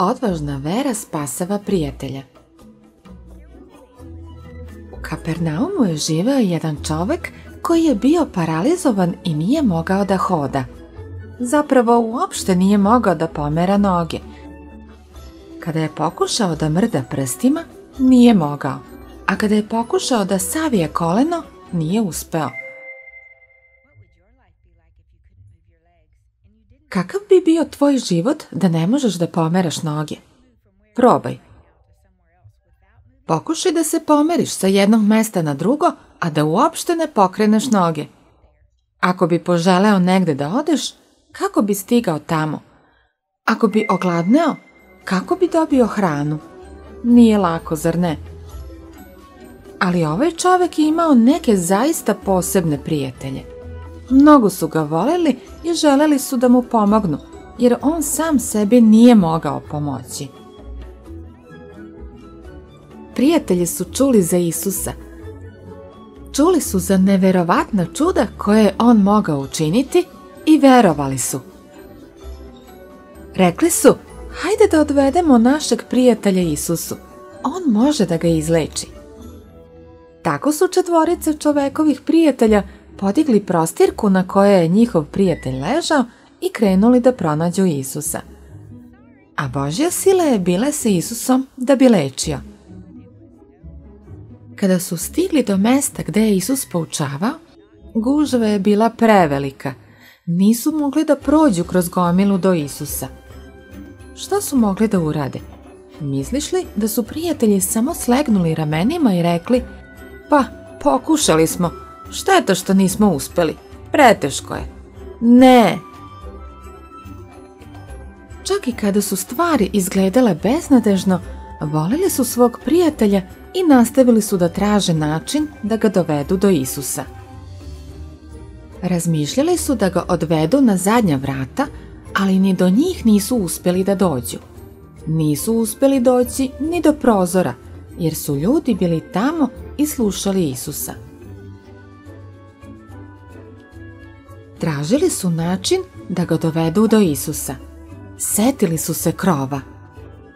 Odvažna vera spasava prijatelja. U Kapernaumu je živeo jedan čovek koji je bio paralizovan i nije mogao da hoda. Zapravo uopšte nije mogao da pomera noge. Kada je pokušao da mrda prstima, nije mogao, a kada je pokušao da savije koleno, nije uspeo. Kakav bi bio tvoj život da ne možeš da pomeraš noge? Probaj. Pokušaj da se pomeriš sa jednog mesta na drugo, a da uopšte ne pokreneš noge. Ako bi poželeo negde da odeš, kako bi stigao tamo? Ako bi ogladneo, kako bi dobio hranu? Nije lako, zar ne? Ali ovaj čovek je imao neke zaista posebne prijatelje. Mnogo su ga voleli i želeli su da mu pomognu, jer on sam sebi nije mogao pomoći. Prijatelji su čuli za Isusa. Čuli su za neverovatna čuda koje je on mogao učiniti i verovali su. Rekli su, hajde da odvedemo našeg prijatelja Isusu. On može da ga izleči. Tako su četvorica čovekovih prijatelja podigli prostirku na kojoj je njihov prijatelj ležao i krenuli da pronađu Isusa. A Božja sila je bila sa Isusom da bi lečio. Kada su stigli do mesta gde je Isus poučavao, gužva je bila prevelika. Nisu mogli da prođu kroz gomilu do Isusa. Šta su mogli da urade? Misliš li da su prijatelji samo slegnuli ramenima i rekli, pa, pokušali smo, šteta što nismo uspeli, preteško je. Ne! Čak i kada su stvari izgledale beznadežno, voleli su svog prijatelja i nastavili su da traže način da ga dovedu do Isusa. Razmišljali su da ga odvedu na zadnja vrata, ali ni do njih nisu uspeli da dođu. Nisu uspeli doći ni do prozora, jer su ljudi bili tamo i slušali Isusa. Tražili su način da ga dovedu do Isusa. Setili su se krova.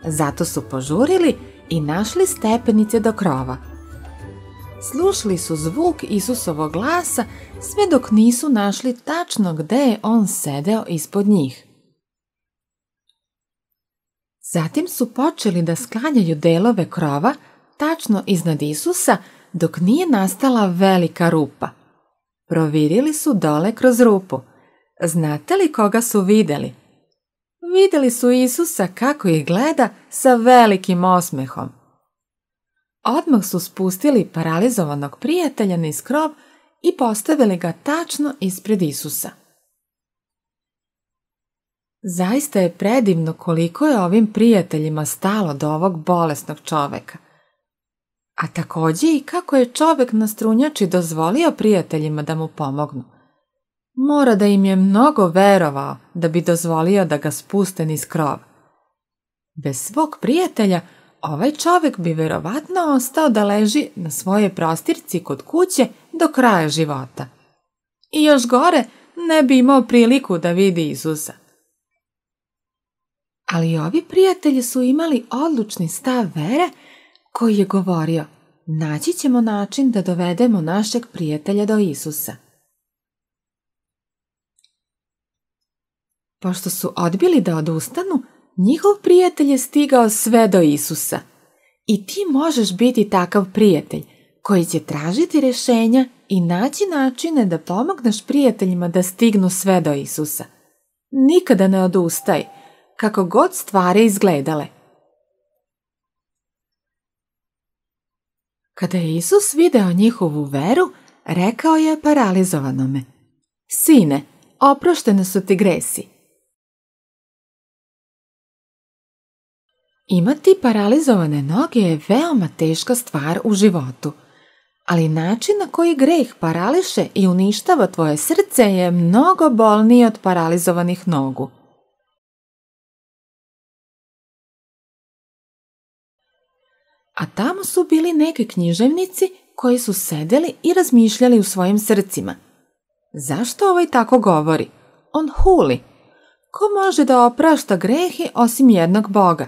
Zato su požurili i našli stepenice do krova. Slušali su zvuk Isusovog glasa sve dok nisu našli tačno gde je on sedeo ispod njih. Zatim su počeli da sklanjaju delove krova tačno iznad Isusa dok nije nastala velika rupa. Provirili su dole kroz rupu. Znate li koga su videli? Videli su Isusa kako ih gleda sa velikim osmehom. Odmah su spustili paralizovanog prijatelja niz krov i postavili ga tačno ispred Isusa. Zaista je predivno koliko je ovim prijateljima stalo do ovog bolesnog čoveka. A takođe i kako je čovek na strunjači dozvolio prijateljima da mu pomognu. Mora da im je mnogo verovao da bi dozvolio da ga spuste niz krov. Bez svog prijatelja ovaj čovek bi verovatno ostao da leži na svojoj prostirci kod kuće do kraja života. I još gore, ne bi imao priliku da vidi Isusa. Ali ovi prijatelji su imali odlučni stav vere koji je govorio, naći ćemo način da dovedemo našeg prijatelja do Isusa. Pošto su odbili da odustanu, njihov prijatelj je stigao sve do Isusa. I ti možeš biti takav prijatelj koji će tražiti rešenja i naći načine da pomogneš prijateljima da stignu sve do Isusa. Nikada ne odustaj, kako god stvari izgledale. Kada je Isus video njihovu veru, rekao je paralizovanome, sine, oproštene su ti gresi. Imati paralizovane noge je veoma teška stvar u životu, ali način na koji greh parališe i uništava tvoje srce je mnogo bolniji od paralizovanih nogu. A tamo su bili neki književnici koji su sedeli i razmišljali u svojim srcima. Zašto ovaj tako govori? On huli. ko može da oprašta grehe osim jednog Boga?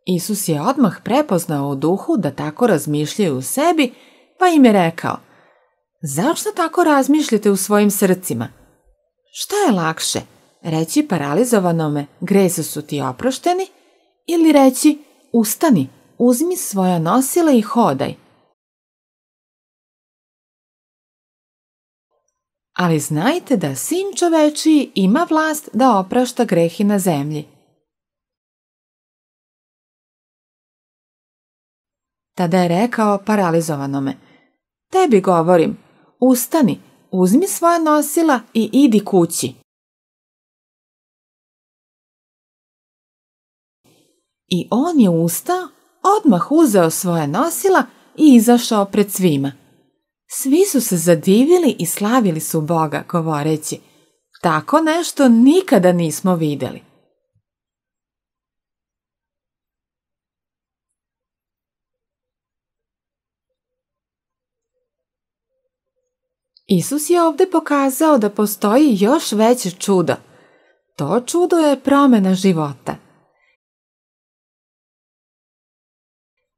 Isus je odmah prepoznao u duhu da tako razmišljaju u sebi, pa im je rekao: zašto tako razmišljate u svojim srcima? Šta je lakše, reći paralizovanome gresi su ti oprošteni, ili reći ustani, uzmi svoja nosila i hodaj? Ali znajte da Sin čovečiji ima vlast da oprašta grehi na zemlji. Tada je rekao paralizovanome: tebi govorim, ustani, uzmi svoja nosila i idi kući. I on je ustao, odmah uzeo svoja nosila i izašao pred svima. Svi su se zadivili i slavili su Boga, govoreći: tako nešto nikada nismo videli. Isus je ovdje pokazao da postoji još veće čudo. To čudo je promjena života.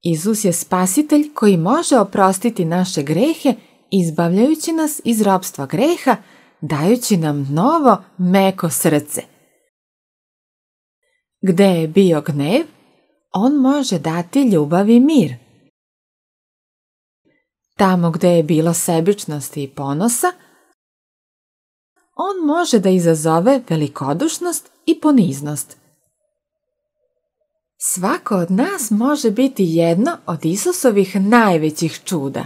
Isus je spasitelj koji može oprostiti naše grehe, izbavljajući nas iz ropstva greha, dajući nam novo, meko srce. Gde je bio gnev, on može dati ljubav i mir. Tamo gde je bilo sebičnosti i ponosa, on može da izazove velikodušnost i poniznost. Svako od nas može biti jedno od Isusovih najvećih čuda.